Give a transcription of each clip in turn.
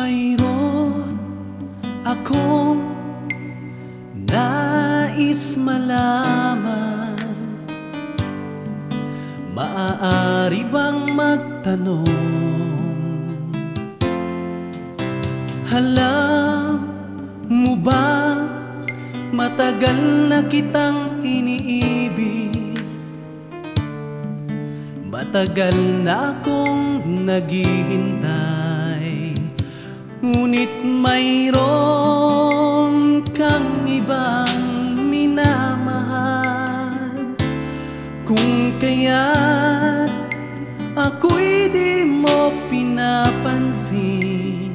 mayroon akong nais malaman. Maaari bang magtanong? Alam mo bang matagal na kitang iniibig? Matagal na akong naghihintay, ngunit mayroon kang ibang minamahal. Kung kaya't ako'y di mo pinapansin,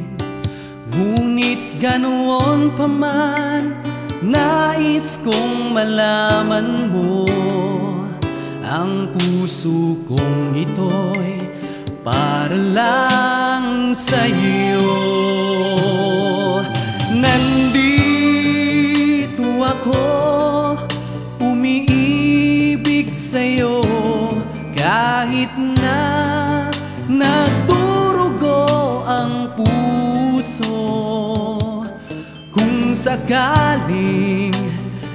ngunit ganoon pa man, nais kong malaman mo ang puso kong ito'y para lang sa'yo. Nandito ako, umiibig sa'yo, kahit na nagdurugo ang puso. Kung sakaling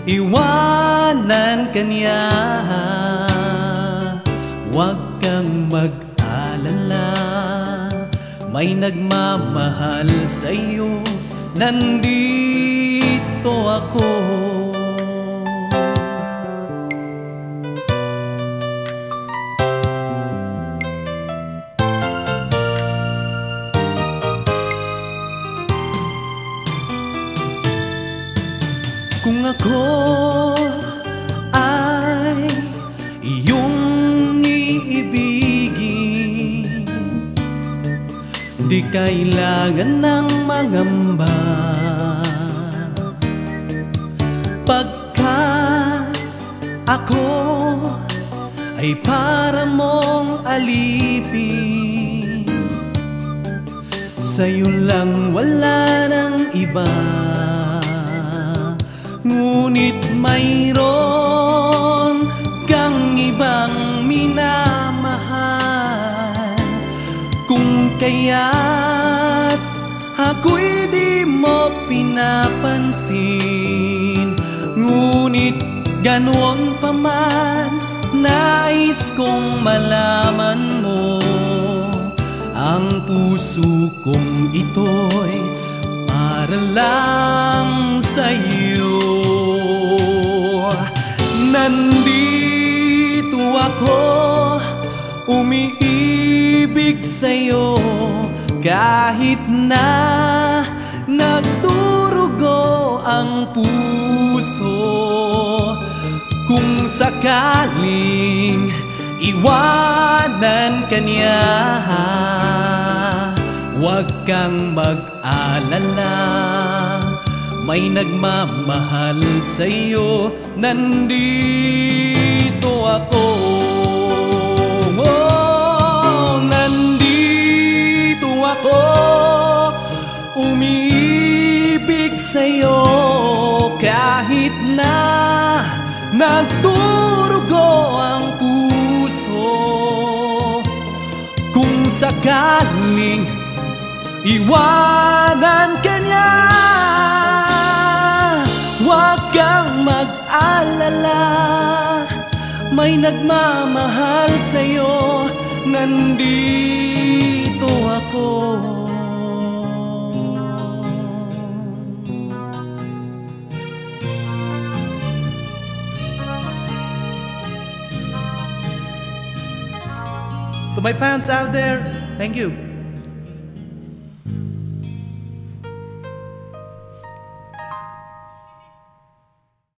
iwanan ka niya, huwag kang mag-alala, may nagmamahal sa'yo, nandito ako. Kung ako ay iyong iibigin, di kailangan ng mangamba, pagkat ako ay para mong alipin. Sa'yo lang, wala ng iba. Ngunit mayroon kang ibang minamahal. Kung kaya't ako'y di mo pinapansin, ngunit ganoon pa man, nais kong malaman mo ang puso kong ito'y para lang sa'yo. Nandito ako, umiibig sa'yo, kahit na nagdurugo ang puso. Kung sakaling iwanan ka niya, huwag kang mag-alala, may nagmamahal sa'yo, nandito ako. Oh, nandito ako, umiibig sa'yo, kahit na nagdurugo ang puso. Kung sakaling iwanan ka niya, huwag kang mag-alala, may nagmamahal sa'yo, nandito ako. To my fans out there, thank you.